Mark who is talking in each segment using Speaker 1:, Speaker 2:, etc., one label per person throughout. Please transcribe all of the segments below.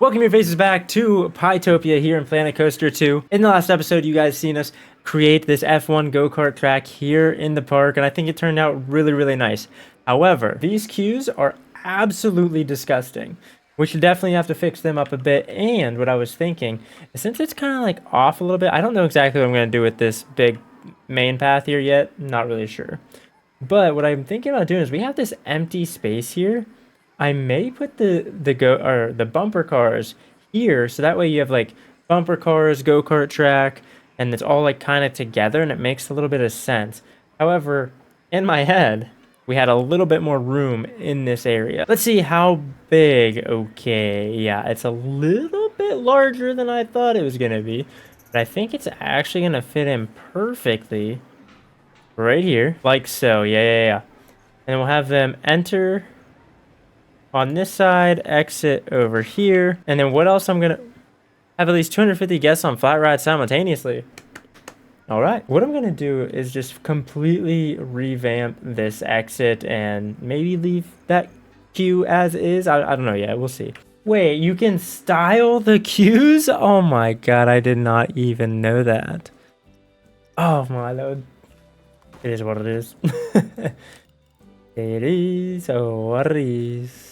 Speaker 1: Welcome your faces back to Pytopia here in Planet Coaster 2. In the last episode, you guys seen us create this F1 go-kart track here in the park, and I think it turned out really nice. However, these queues are absolutely disgusting. We should definitely have to fix them up a bit, and what I was thinking, since it's kind of like off a little bit, I don't know exactly what I'm going to do with this big main path here yet. Not really sure. But what I'm thinking about doing is we have this empty space here. I may put the bumper cars here, so that way you have like bumper cars, go-kart track, and it's all like kind of together, and it makes a little bit of sense. However, in my head, we had a little bit more room in this area. Let's see how big. Okay, yeah, it's a little bit larger than I thought it was gonna be, but I think it's actually gonna fit in perfectly right here, like so. Yeah. And we'll have them enter on this side, exit over here, and then what else? I'm gonna have at least 250 guests on flat ride simultaneously. All right, what I'm gonna do is just completely revamp this exit and maybe leave that queue as is. I don't know yet, we'll see. Wait, you can style the queues? Oh my god, I did not even know that. Oh my lord. It is what it is. It is what it is.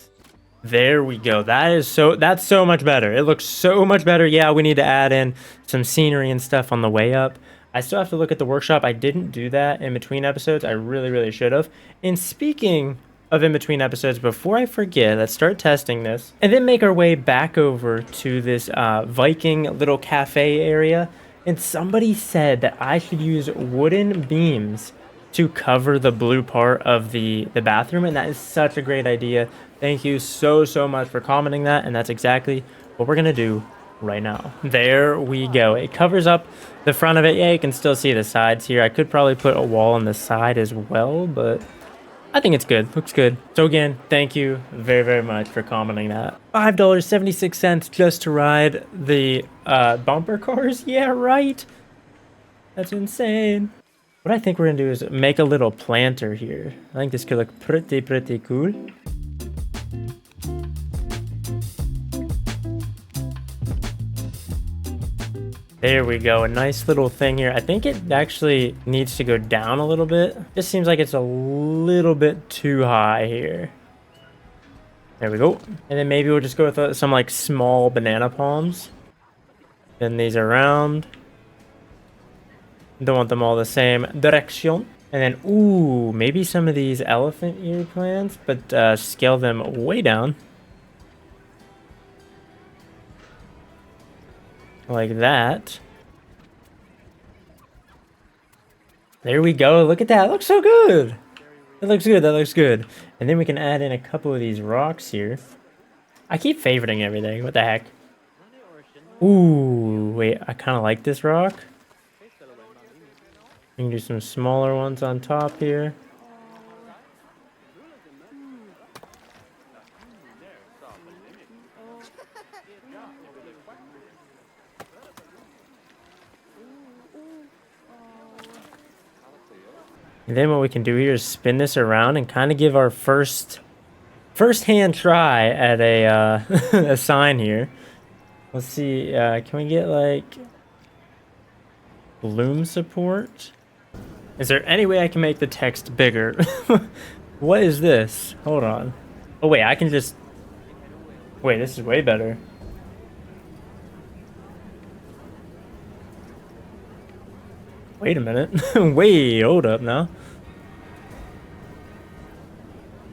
Speaker 1: There we go. That's so much better. It looks so much better. Yeah, we need to add in some scenery and stuff on the way up. I still have to look at the workshop. I didn't do that in between episodes. I really should have. And speaking of in between episodes, before I forget, let's start testing this and then make our way back over to this Viking little cafe area. And somebody said that I should use wooden beams to cover the blue part of the bathroom, and that is such a great idea. Thank you so much for commenting that, and that's exactly what we're gonna do right now. There we go. It covers up the front of it. Yeah, you can still see the sides here. I could probably put a wall on the side as well, but I think it's good. Looks good. So again, thank you very much for commenting that. $5.76 just to ride the bumper cars. Yeah, right. That's insane. What I think we're gonna do is make a little planter here. I think this could look pretty cool. There we go, a nice little thing here. I think it actually needs to go down a little bit. Just seems like it's a little bit too high here. There we go. And then maybe we'll just go with some like small banana palms. Then these around. Don't want them all the same direction. And then, ooh, maybe some of these elephant ear plants, but scale them way down. Like that. There we go. Look at that. It looks so good. That looks good. That looks good. And then we can add in a couple of these rocks here. I keep favoriting everything. What the heck? Ooh, wait. I kind of like this rock. We can do some smaller ones on top here. And then what we can do here is spin this around and kind of give our first-hand try at a a sign here. Let's see. Can we get like bloom support? Is there any way I can make the text bigger? What is this? Hold on. Oh wait, I can just... Wait, this is way better. Wait a minute. Wait, hold up now.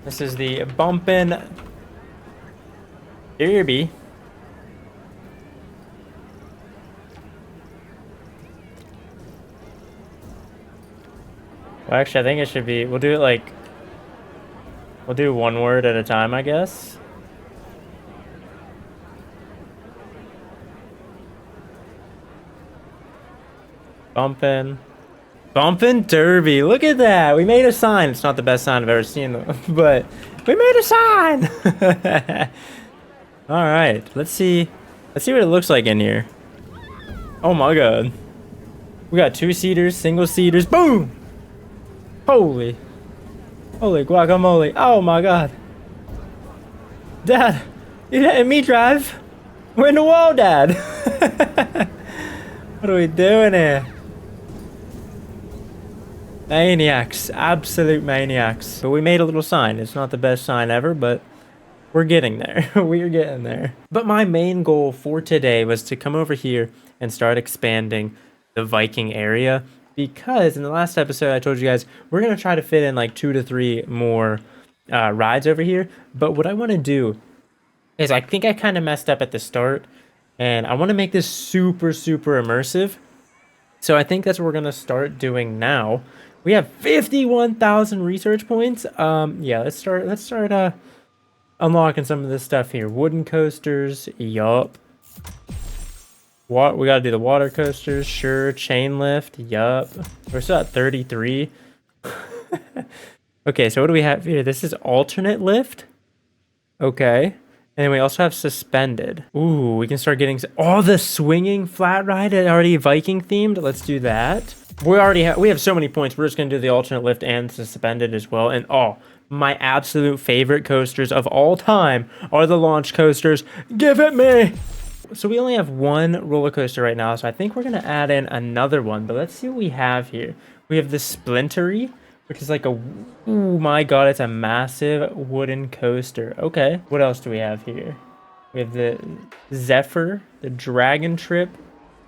Speaker 1: This is the bumpin' derby. Well, actually, I think it should be... We'll do it like... We'll do one word at a time, I guess. Bumpin' derby. Look at that. We made a sign. It's not the best sign I've ever seen, but we made a sign. All right. Let's see what it looks like in here. Oh my god. We got two-seaters, single-seaters. Boom. Holy guacamole. Oh my god. Dad, you letting me drive? We're in the wall, Dad. What are we doing here? Maniacs, absolute maniacs. But we made a little sign. It's not the best sign ever, but we're getting there. We're getting there. But my main goal for today was to come over here and start expanding the Viking area, because in the last episode I told you guys we're going to try to fit in like 2 to 3 more rides over here. But what I want to do is, I think I kind of messed up at the start, and I want to make this super immersive. So I think that's what we're going to start doing now. We have 51,000 research points. Yeah, let's start unlocking some of this stuff here. Wooden coasters, yup. What, we gotta do the water coasters, sure. Chain lift, yup. We're still at 33. Okay, so what do we have here? This is alternate lift. Okay. And then we also have suspended. Ooh, we can start getting all the swinging flat ride, already Viking themed. Let's do that. We have so many points. We're just gonna do the alternate lift and suspended as well. And oh, my absolute favorite coasters of all time are the launch coasters. Give it me. So we only have one roller coaster right now, so I think we're gonna add in another one. But let's see what we have here. We have the Splintery, which is like a, oh my god, it's a massive wooden coaster. Okay, what else do we have here? We have the Zephyr, the Dragon Trip.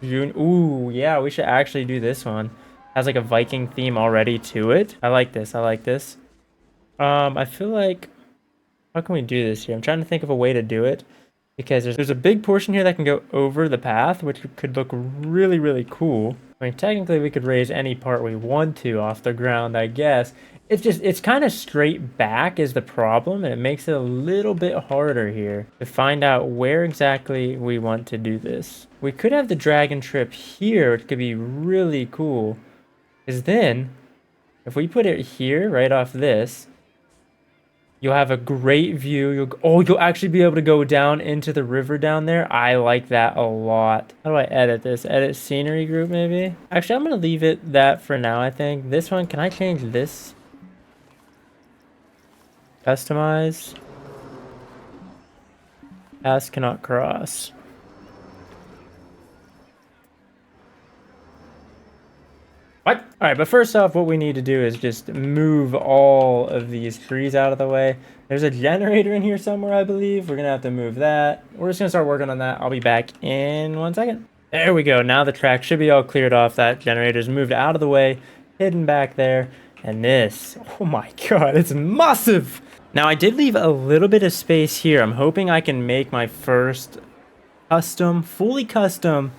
Speaker 1: Ooh, yeah, we should actually do this one. Has like a Viking theme already to it. I like this. I like this. I feel like, how can we do this here? I'm trying to think of a way to do it, because there's a big portion here that can go over the path, which could look really cool. I mean, technically we could raise any part we want to off the ground, I guess. It's kind of straight back is the problem, and it makes it a little bit harder here to find out where exactly we want to do this. We could have the Dragon Trip here, which could be really cool, because then if we put it here right off this, you'll have a great view. You'll actually be able to go down into the river down there. I like that a lot. How do I edit this? Edit scenery group, maybe? Actually, I'm going to leave it that for now, I think. This one, can I change this? Customize. Pass cannot cross. What? All right, but first off, what we need to do is just move all of these trees out of the way. There's a generator in here somewhere, I believe. We're gonna have to move that. We're just gonna start working on that. I'll be back in 1 second. There we go. Now the track should be all cleared off. That generator's moved out of the way, hidden back there. And this, oh my god, it's massive. Now I did leave a little bit of space here. I'm hoping I can make my first custom, fully custom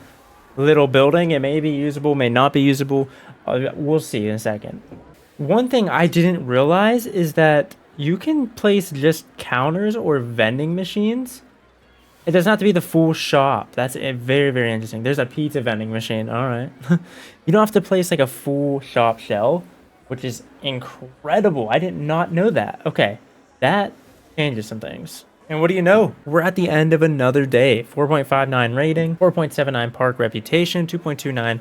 Speaker 1: little building. It may be usable, may not be usable. We'll see in a second. One thing I didn't realize is that you can place just counters or vending machines. It doesn't have to be the full shop. That's very interesting. There's a pizza vending machine. All right. You don't have to place like a full shop shell, which is incredible. I did not know that. Okay, that changes some things. And what do you know? We're at the end of another day. 4.59 rating, 4.79 park reputation, 2.29.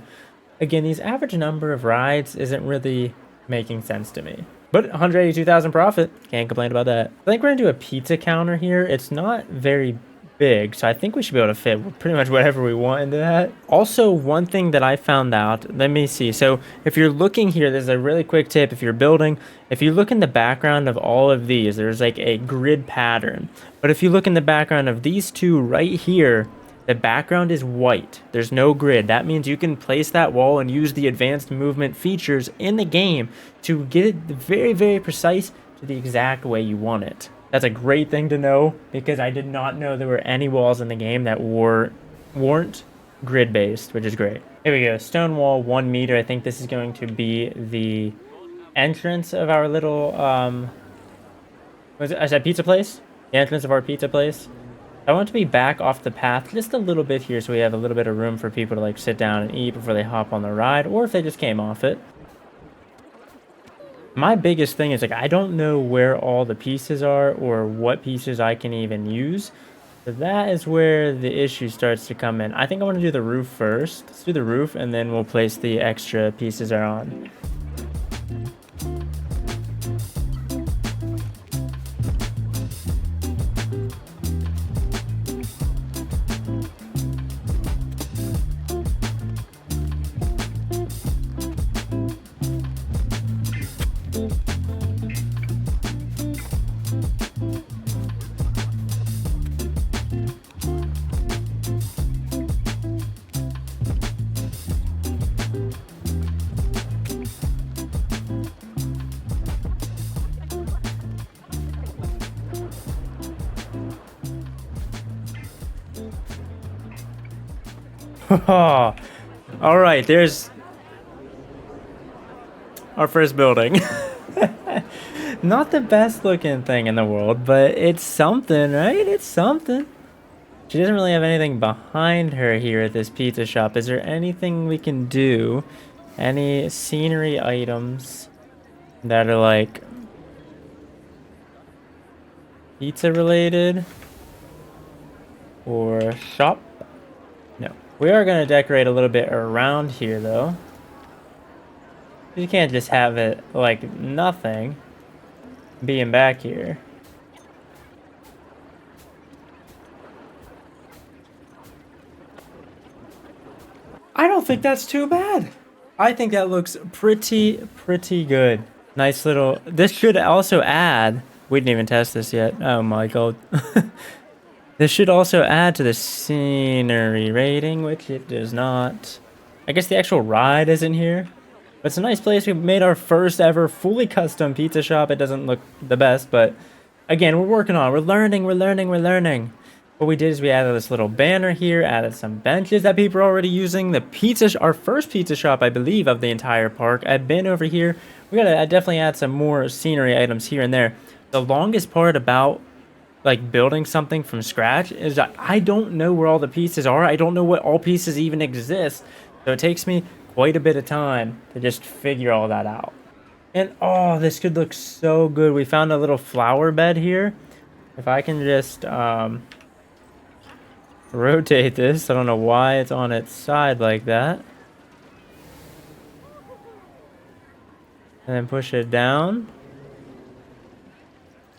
Speaker 1: Again, these average number of rides isn't really making sense to me. But 182,000 profit. Can't complain about that. I think we're gonna do a pizza counter here. It's not very big, so I think we should be able to fit pretty much whatever we want into that. Also, one thing that I found out, let me see. So if you're looking here, there's a really quick tip. If you're building, if you look in the background of all of these, there's like a grid pattern. But if you look in the background of these two right here, the background is white. There's no grid. That means you can place that wall and use the advanced movement features in the game to get it very precise to the exact way you want it. That's a great thing to know, because I did not know there were any walls in the game that weren't grid-based, which is great. Here we go, stone wall, 1 meter. I think this is going to be the entrance of our little, I said pizza place? The entrance of our pizza place. I want to be back off the path just a little bit here, so we have a little bit of room for people to like sit down and eat before they hop on the ride, or if they just came off it. My biggest thing is, like, I don't know where all the pieces are or what pieces I can even use. So that is where the issue starts to come in. I think I want to do the roof first. Let's do the roof, and then we'll place the extra pieces are on. All right, there's our first building. Not the best looking thing in the world, but it's something, right? It's something. She doesn't really have anything behind her here at this pizza shop. Is there anything we can do? Any scenery items that are like pizza related or shop? No. We are going to decorate a little bit around here though. You can't just have it like nothing being back here. I don't think that's too bad. I think that looks pretty good. Nice little, this should also add, we didn't even test this yet. Oh my god. This should also add to the scenery rating, which it does not. I guess the actual ride isn't here. But it's a nice place. We made our first ever fully custom pizza shop. It doesn't look the best, but again, we're working on it. We're learning. What we did is we added this little banner here, added some benches that people are already using. The pizza, our first pizza shop, I believe, of the entire park. I've been over here. We gotta definitely add some more scenery items here and there. The longest part about like building something from scratch is that I don't know where all the pieces are. I don't know what all pieces even exist. So it takes me quite a bit of time to just figure all that out. And oh, this could look so good. We found a little flower bed here. If I can just rotate this. I don't know why it's on its side like that. And then push it down.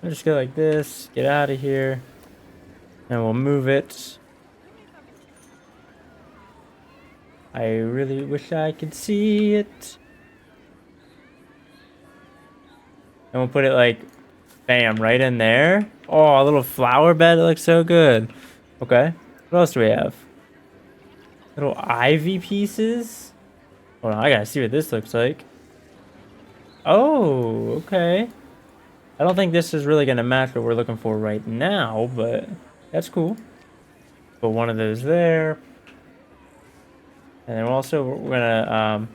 Speaker 1: I'll just go like this, get out of here, and we'll move it. I really wish I could see it. And we'll put it like, bam, right in there. Oh, a little flower bed, it looks so good. Okay, what else do we have? Little ivy pieces. Hold on, I gotta see what this looks like. Oh, okay. I don't think this is really going to match what we're looking for right now, but that's cool. Put one of those there. And then also we're going to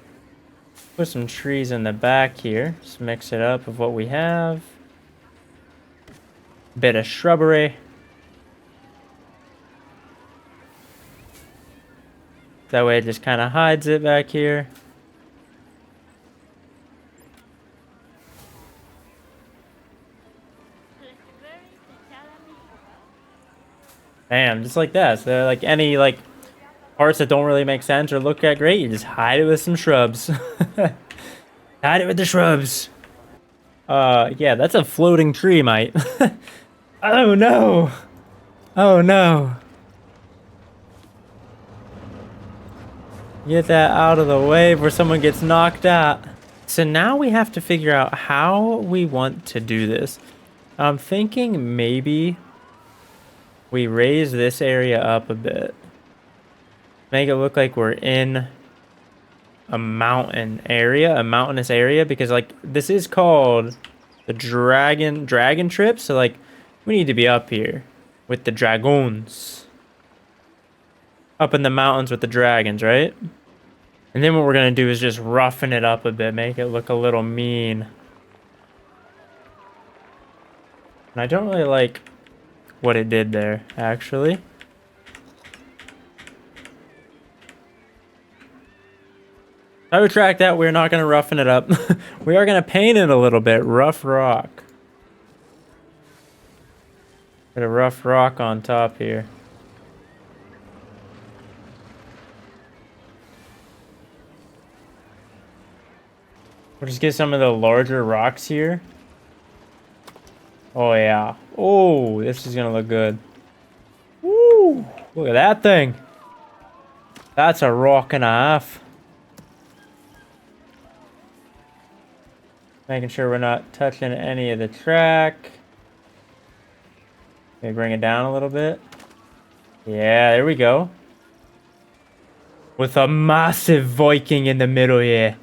Speaker 1: put some trees in the back here. Just mix it up with what we have. Bit of shrubbery. That way it just kind of hides it back here. Bam, just like that. So like any like parts that don't really make sense or look that great, you just hide it with some shrubs. Hide it with the shrubs. Yeah, that's a floating tree, mate. Oh no. Oh no. Get that out of the way before someone gets knocked out. So now we have to figure out how we want to do this. I'm thinking maybe we raise this area up a bit. Make it look like we're in a mountain area, a mountainous area, because like this is called the dragon trip, so like we need to be up here with the dragons. Up in the mountains with the dragons, right? And then what we're gonna do is just roughen it up a bit, make it look a little mean. And I don't really like what it did there, actually. I retract that. We're not going to roughen it up. We are going to paint it a little bit. Rough rock. Put a rough rock on top here. We'll just get some of the larger rocks here. Oh, yeah. Oh, this is going to look good. Woo! Look at that thing. That's a rock and a half. Making sure we're not touching any of the track. Maybe bring it down a little bit. Yeah, there we go. With a massive Viking in the middle here.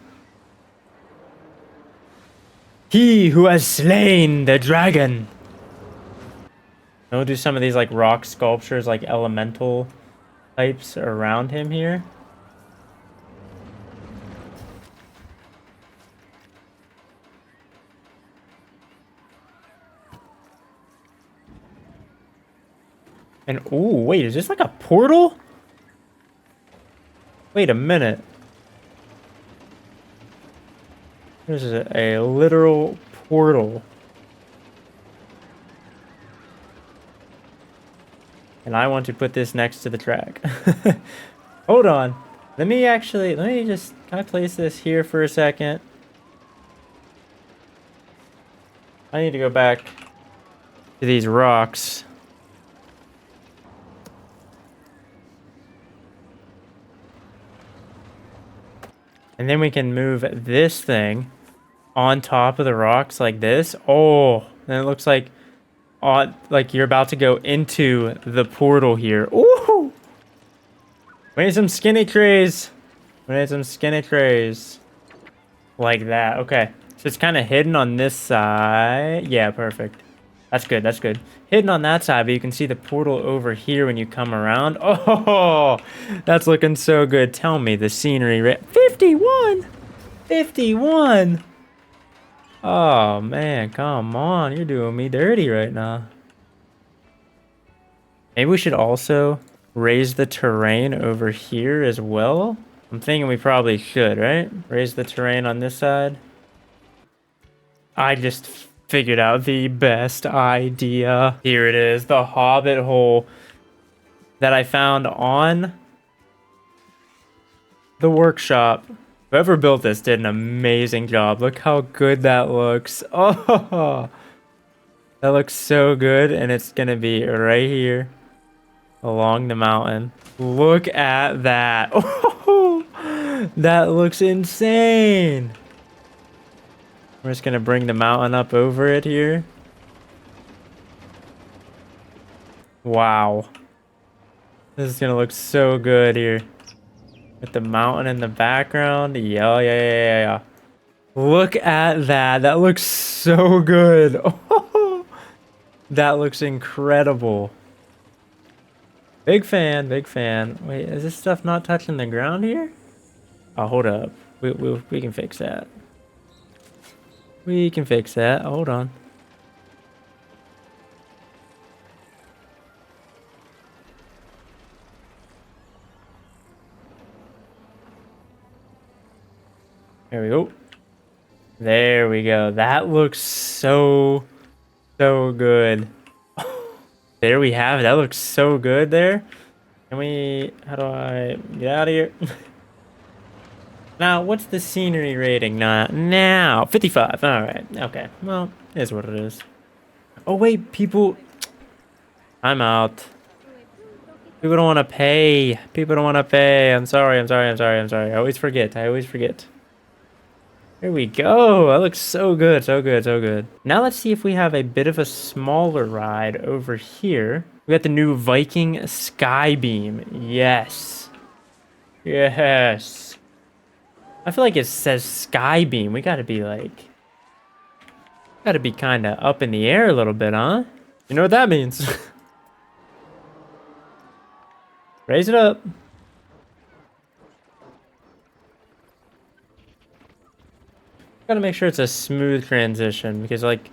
Speaker 1: He who has slain the dragon. And we'll do some of these like rock sculptures, like elemental pipes around him here. And, ooh, wait, is this like a portal? Wait a minute. This is a literal portal. And I want to put this next to the track. Hold on. Let me just, can I place this here for a second? I need to go back to these rocks. And then we can move this thing on top of the rocks like this. Oh, and it looks like you're about to go into the portal here. Ooh! We need some skinny trays. We need some skinny trays. Like that. Okay. So it's kind of hidden on this side. Yeah, perfect. That's good. That's good. Hidden on that side, but you can see the portal over here when you come around. Oh, that's looking so good. Tell me the scenery. 51! 51! Oh, man. Come on. You're doing me dirty right now. Maybe we should also raise the terrain over here as well. I'm thinking we probably should, right? Raise the terrain on this side. I just figured out the best idea. Here it is, the hobbit hole that I found on the workshop. Whoever built this did an amazing job. Look how good that looks. Oh, that looks so good. And it's gonna be right here along the mountain. Look at that. Oh, that looks insane. We're just gonna bring the mountain up over it here. Wow. This is gonna look so good here. With the mountain in the background. Yeah. Look at that. That looks so good. Oh, that looks incredible. Big fan, big fan. Wait, is this stuff not touching the ground here? Oh, hold up. We can fix that. We can fix that. Hold on. There we go. There we go. That looks so good. There we have it. That looks so good there. Can we... How do I get out of here? Now, what's the scenery rating? Now, 55. All right. Okay. Well, it is what it is. Oh, wait, people. I'm out. People don't want to pay. People don't want to pay. I'm sorry. I always forget. There we go. That looks so good. Now let's see if we have a bit of a smaller ride over here. We got the new Viking Skybeam. Yes. I feel like it says Skybeam. We gotta be like... Gotta be kind of up in the air a little bit, huh? You know what that means. Raise it up. Gotta make sure it's a smooth transition, because like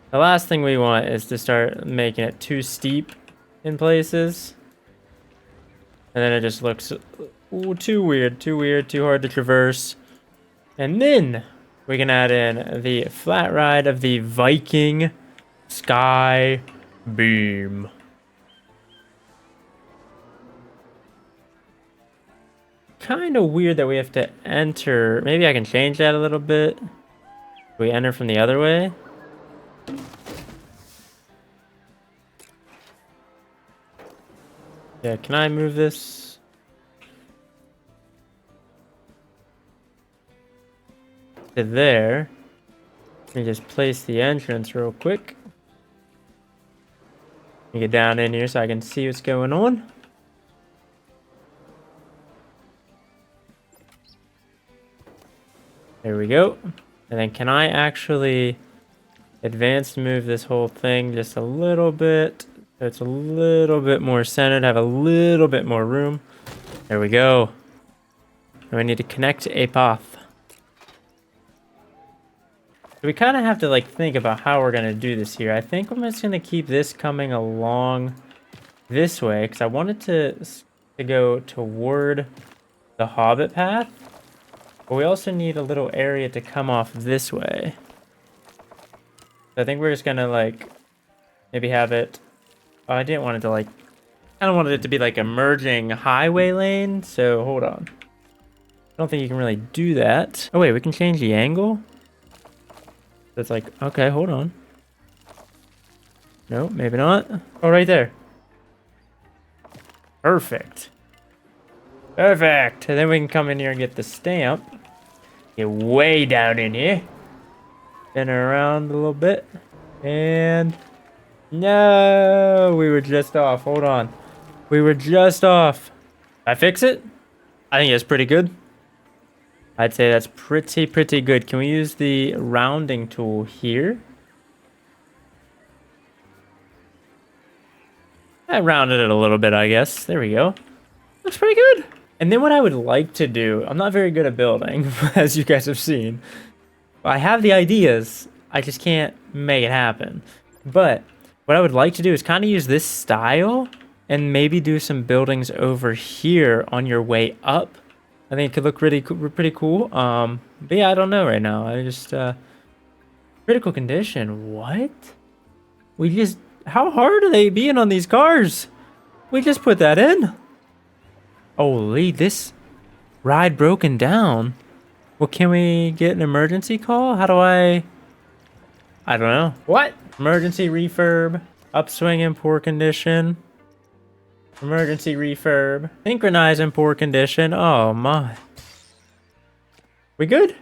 Speaker 1: the last thing we want is to start making it too steep in places. And then it just looks too weird, too hard to traverse. And then we can add in the flat ride of the Viking Sky Beam. Kind of weird that we have to enter. Maybe I can change that a little bit. We enter from the other way. Yeah, can I move this? To there. Let me just place the entrance real quick. Let me get down in here so I can see what's going on. There we go. And then can I actually advance move this whole thing just a little bit So it's a little bit more centered, have a little bit more room. There we go. And we need to connect a path. So we kind of have to like think about how we're going to do this here. I think I'm just going to keep this coming along this way because I wanted to go toward the Hobbit path. But we also need a little area to come off this way. So I think we're just going to like maybe have it. Oh, I didn't want it to like, I don't want it to be like a merging highway lane. So hold on. I don't think you can really do that. Oh wait, we can change the angle. It's like, okay, hold on. No, maybe not. Oh, right there. Perfect. Perfect. And then we can come in here and get the stamp. Get way down in here. Spin around a little bit. And no, we were just off. Hold on. We were just off. I fix it? I think it's pretty good. I'd say that's pretty good. Can we use the rounding tool here? I rounded it a little bit, I guess. There we go. Looks pretty good. And then what I would like to do, I'm not very good at building, as you guys have seen. I have the ideas, I just can't make it happen. But what I would like to do is kind of use this style and maybe do some buildings over here on your way up. I think it could look pretty cool. But yeah, I don't know right now. I just, critical condition, what? How hard are they being on these cars? We just put that in. Holy, this ride broken down. Well, can we get an emergency call? How do I don't know. What? Emergency refurb. Upswing in poor condition. Emergency refurb. Synchronize in poor condition. Oh my. We good?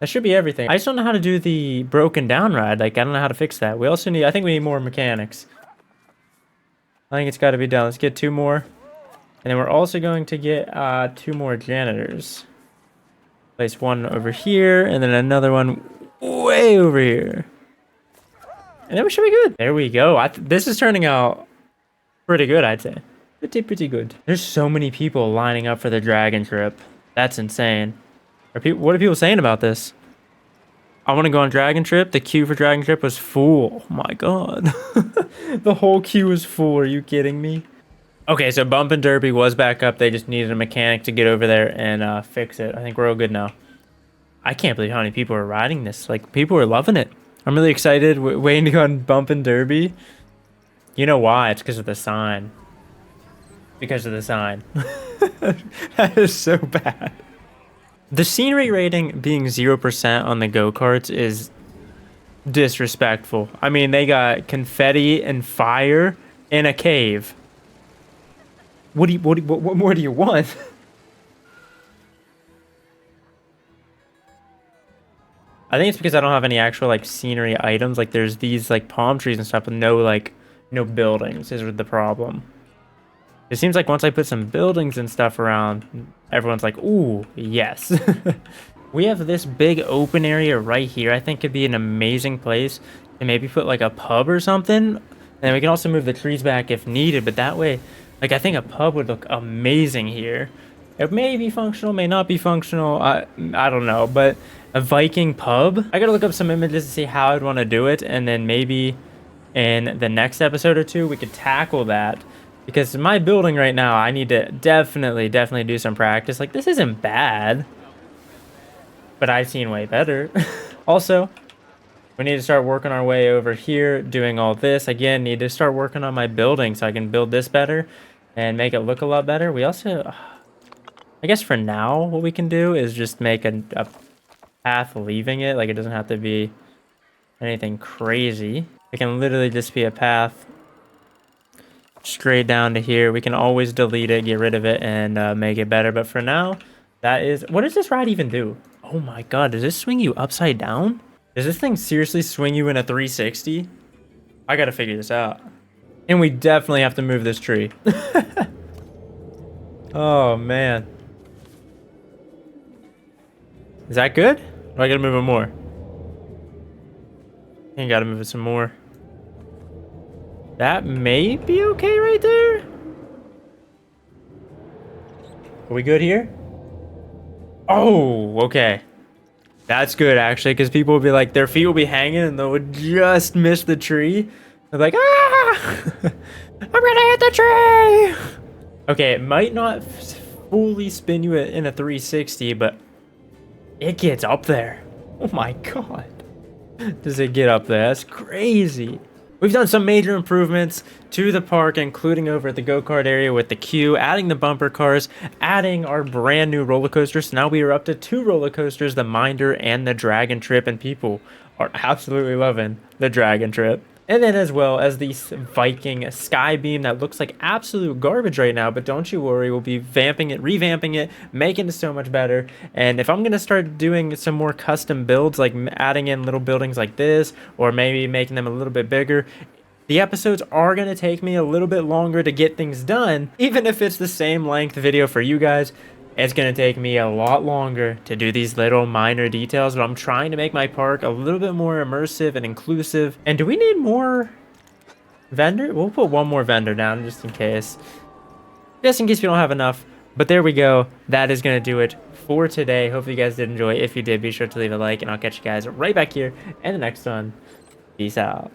Speaker 1: That should be everything. I just don't know how to do the broken down ride. Like, I don't know how to fix that. We also need, I think we need more mechanics. I think it's got to be done. Let's get 2 more. And then we're also going to get 2 more janitors. Place one over here, and then another one way over here. And then we should be good. There we go. This is turning out pretty good, I'd say. Pretty good. There's so many people lining up for the dragon trip. That's insane. What are people saying about this? I want to go on dragon trip. The queue for dragon trip was full. Oh my god. The whole queue was full. Are you kidding me? Okay, so Bump and Derby was back up. They just needed a mechanic to get over there and fix it. I think we're all good now. I can't believe how many people are riding this. Like, people are loving it. I'm really excited. Waiting to go on Bump and Derby. You know why? It's because of the sign. Because of the sign. That is so bad. The scenery rating being 0% on the go-karts is disrespectful. I mean, they got confetti and fire in a cave. What more do you want? I think it's because I don't have any actual like scenery items. Like there's these like palm trees and stuff, but no buildings is the problem. It seems like once I put some buildings and stuff around, everyone's like, ooh, yes. We have this big open area right here. I think could be an amazing place to maybe put like a pub or something. And we can also move the trees back if needed, but that way, like I think a pub would look amazing here. It may be functional, may not be functional. I don't know, but a Viking pub. I gotta look up some images to see how I'd want to do it, and then maybe in the next episode or 2 we could tackle that. Because my building right now, I need to definitely do some practice. Like, this isn't bad, but I've seen way better. Also, we need to start working our way over here, doing all this. Again, need to start working on my building so I can build this better and make it look a lot better. We also, I guess for now, what we can do is just make a path leaving it. Like, it doesn't have to be anything crazy. It can literally just be a path straight down to here. We can always delete it, get rid of it, and make it better. But for now, that is... What does this ride even do? Oh my god, does this swing you upside down? Does this thing seriously swing you in a 360? I gotta figure this out. And we definitely have to move this tree. Oh man. Is that good? Or I gotta move it more? I gotta move it some more. That may be okay right there. Are we good here? Oh, okay. That's good, actually, because people will be like, their feet will be hanging and they would just miss the tree. They're like, ah! I'm gonna hit the tree! Okay, it might not fully spin you in a 360, but it gets up there. Oh my god. Does it get up there? That's crazy. We've done some major improvements to the park, including over at the go-kart area with the queue, adding the bumper cars, adding our brand new roller coasters. So now we are up to 2 roller coasters, the Minder and the Dragon Trip, and people are absolutely loving the Dragon Trip. And then as well as the Viking Sky Beam that looks like absolute garbage right now, but don't you worry, we'll be revamping it, making it so much better. And if I'm going to start doing some more custom builds, like adding in little buildings like this, or maybe making them a little bit bigger, the episodes are going to take me a little bit longer to get things done. Even if it's the same length video for you guys, it's going to take me a lot longer to do these little minor details, but I'm trying to make my park a little bit more immersive and inclusive. And do we need more vendor? We'll put one more vendor down just in case. Just in case we don't have enough. But there we go. That is going to do it for today. Hopefully you guys did enjoy. If you did, be sure to leave a like, and I'll catch you guys right back here in the next one. Peace out.